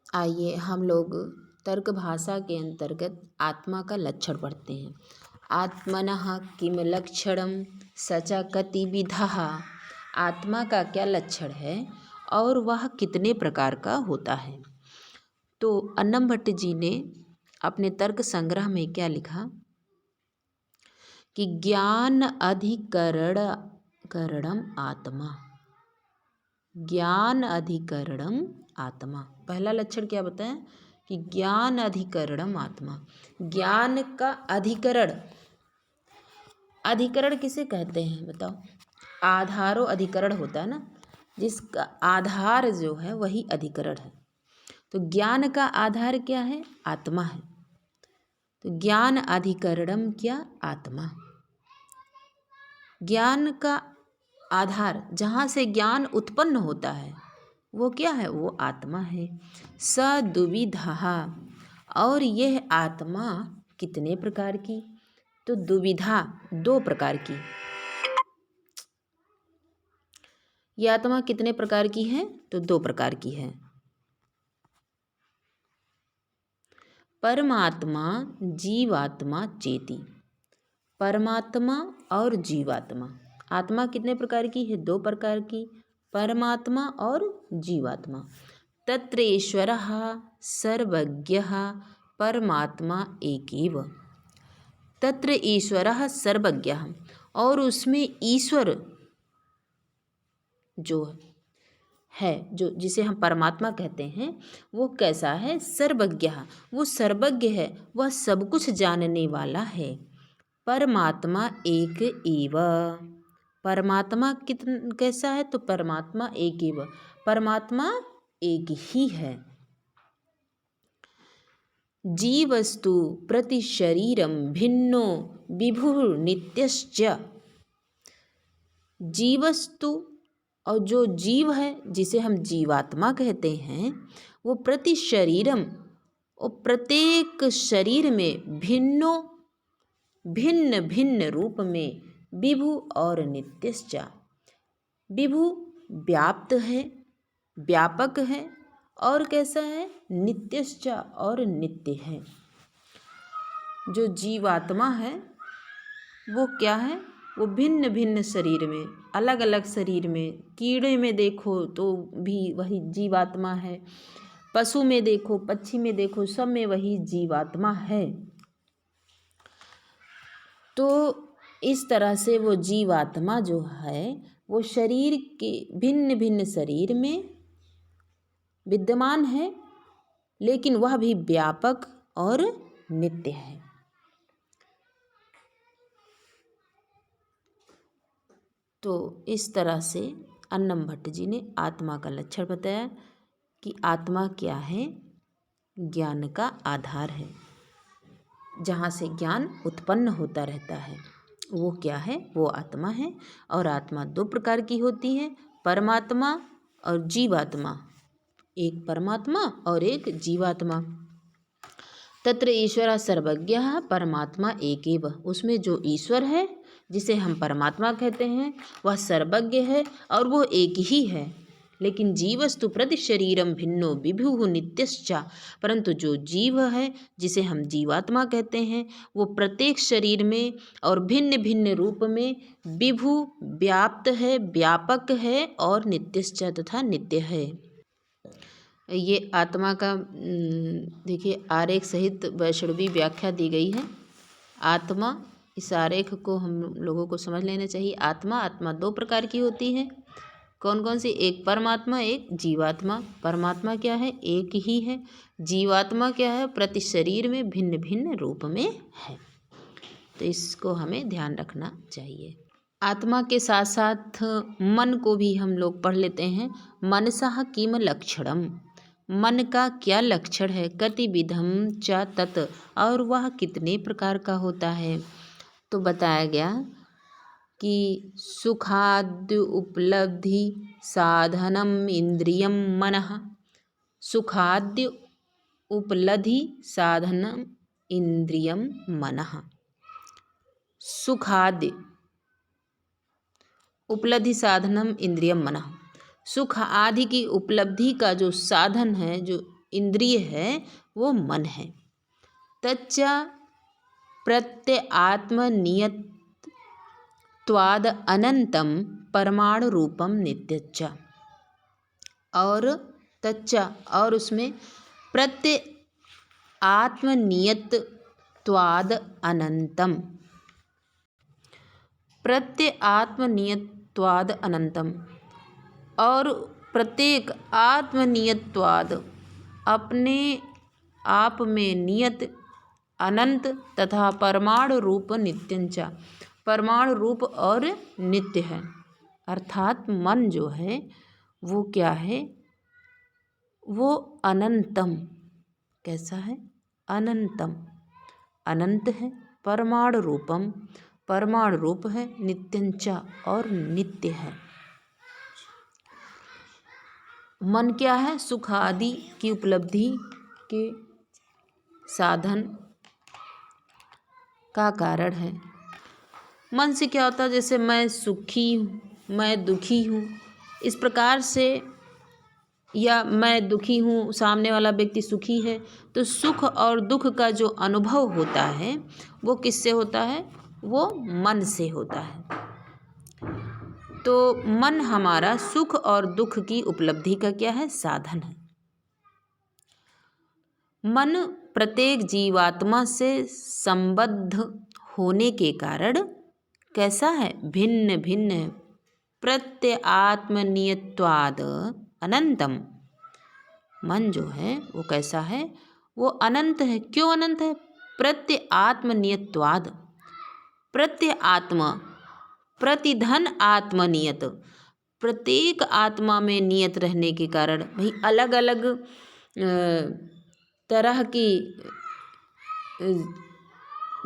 आइए हम लोग तर्क भाषा के अंतर्गत आत्मा का लक्षण पढ़ते हैं। आत्मनः किम लक्षणम सचा कति विधः। आत्मा का क्या लक्षण है और वह कितने प्रकार का होता है। तो अन्नम भट्ट जी ने अपने तर्क संग्रह में क्या लिखा कि ज्ञान अधिकरणम आत्मा। ज्ञान अधिकरणम आत्मा, पहला लक्षण क्या बताएं कि ज्ञान अधिकरणम आत्मा। ज्ञान का अधिकरण, अधिकरण किसे कहते हैं बताओ। आधारो अधिकरण होता है ना, जिसका आधार जो है वही अधिकरण है। तो ज्ञान का आधार क्या है, आत्मा है। तो ज्ञान अधिकरणम क्या, आत्मा। ज्ञान का आधार जहाँ से ज्ञान उत्पन्न होता है वो क्या है, वो आत्मा है। सदुविधा, और यह आत्मा कितने प्रकार की, तो दुविधा, दो प्रकार की। यह आत्मा कितने प्रकार की है, तो दो प्रकार की है। परमात्मा जीवात्मा चेती। परमात्मा और जीवात्मा, आत्मा कितने प्रकार की है, दो प्रकार की, परमात्मा और जीवात्मा। तत्र ईश्वरः सर्वज्ञः परमात्मा एकेव। तत्र ईश्वरः सर्वज्ञः, और उसमें ईश्वर जो है, जो जिसे हम परमात्मा कहते हैं, वो कैसा है, सर्वज्ञ, वो सर्वज्ञ है, वह सब कुछ जानने वाला है। परमात्मा एक एव। परमात्मा कैसा है, तो परमात्मा एक एव, परमात्मा एक ही है। जीवस्तु प्रति शरीरम भिन्नो विभुः नित्यश्च। जीवस्तु, और जो जीव है जिसे हम जीवात्मा कहते हैं, वो प्रति शरीरम, और प्रत्येक शरीर में भिन्नो, भिन्न भिन्न रूप में, विभु और नित्यश्च। विभु व्याप्त है, व्यापक है, और कैसा है, नित्यश्च, और नित्य है। जो जीवात्मा है वो क्या है, वो भिन्न भिन्न शरीर में, अलग अलग शरीर में, कीड़े में देखो तो भी वही जीवात्मा है, पशु में देखो, पक्षी में देखो, सब में वही जीवात्मा है। तो इस तरह से वो जीवात्मा जो है वो शरीर के भिन्न भिन्न शरीर में विद्यमान है, लेकिन वह भी व्यापक और नित्य है। तो इस तरह से अन्नम भट्ट जी ने आत्मा का लक्षण बताया कि आत्मा क्या है, ज्ञान का आधार है, जहाँ से ज्ञान उत्पन्न होता रहता है, वो क्या है, वो आत्मा है। और आत्मा दो प्रकार की होती है, परमात्मा और जीवात्मा। एक परमात्मा और एक जीवात्मा। तत्र ईश्वरः सर्वज्ञः परमात्मा एकेव। उसमें जो ईश्वर है जिसे हम परमात्मा कहते हैं वह सर्वज्ञ है और वो एक ही है। लेकिन जीवस्तु प्रति शरीरम भिन्नो विभुः नित्यश्च। परंतु जो जीव है जिसे हम जीवात्मा कहते हैं वो प्रत्येक शरीर में और भिन्न भिन्न रूप में विभु व्याप्त है, व्यापक है, और नित्यश्च तथा नित्य है। ये आत्मा का देखिए आरेख सहित वैष्णवी व्याख्या दी गई है। आत्मा, इस आरेख को हम लोगों को समझ लेना चाहिए। आत्मा दो प्रकार की होती है। कौन कौन सी, एक परमात्मा, एक जीवात्मा। परमात्मा क्या है, एक ही है। जीवात्मा क्या है, प्रति शरीर में भिन्न भिन्न रूप में है। तो इसको हमें ध्यान रखना चाहिए। आत्मा के साथ साथ मन को भी हम लोग पढ़ लेते हैं। मनसः किम लक्षणम। मन का क्या लक्षण है, कतिविधम च तत्, और वह कितने प्रकार का होता है। तो बताया गया कि सुखाद्य उपलब्धि साधनम इंद्रियम मनः। सुखाद्य उपलब्धि साधनम इंद्रियम मनः। सुखाद्य उपलब्धि साधनम इंद्रियम मनः। सुख आदि की उपलब्धि का जो साधन है, जो इंद्रिय है वो मन है। तच्च प्रत्यआत्मनियत्वाद अनंतम परमाणु रूपम नित्यच्च। और तच्च और उसमें प्रत्यय आत्मनियत्वाद अनंतम, प्रत्यय आत्मनियत्वाद अनंतम, और प्रत्येक आत्मनियत्वाद अपने आप में नियत, अनंत तथा परमाणु रूप नित्यंचा, परमाणु रूप और नित्य है। अर्थात मन जो है वो क्या है, वो अनंतम, कैसा है, अनंतम, अनंत है, परमाणु रूपम, परमाणु रूप है, नित्यंचा और नित्य है। मन क्या है, सुख आदि की उपलब्धि के साधन का कारण है। मन से क्या होता है, जैसे मैं सुखी हूँ, मैं दुखी हूँ, इस प्रकार से, या मैं दुखी हूँ, सामने वाला व्यक्ति सुखी है, तो सुख और दुख का जो अनुभव होता है वो किससे होता है, वो मन से होता है। तो मन हमारा सुख और दुख की उपलब्धि का क्या है, साधन है। मन प्रत्येक जीवात्मा से संबद्ध होने के कारण कैसा है, भिन्न भिन्न है। प्रत्यआत्मनियत्वाद अनंतम, मन जो है वो कैसा है, वो अनंत है। क्यों अनंत है, प्रत्यआत्मनियत्वाद, प्रत्यय आत्मा, प्रतिधन आत्मनियत, प्रत्येक आत्मा में नियत रहने के कारण, भाई अलग अलग तरह की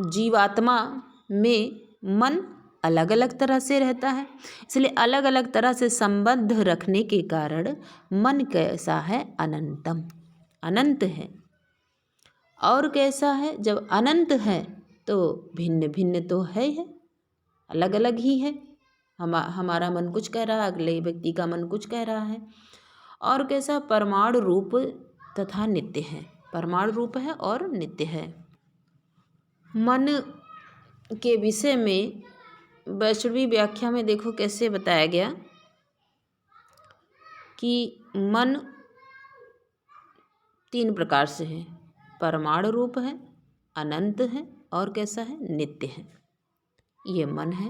जीवात्मा में मन अलग अलग तरह से रहता है, इसलिए अलग अलग तरह से संबंध रखने के कारण मन कैसा है, अनंतम, अनंत है। और कैसा है, जब अनंत है तो भिन्न भिन्न तो है, अलग अलग ही है। हमारा मन कुछ कह रहा है, अगले व्यक्ति का मन कुछ कह रहा है। और कैसा, परमाणु रूप तथा नित्य है, परमाणु रूप है और नित्य है। मन के विषय में वैष्णवी व्याख्या में देखो कैसे बताया गया कि मन 3 प्रकार से है, परमाणु रूप है, अनंत है और कैसा है, नित्य है। ये मन है।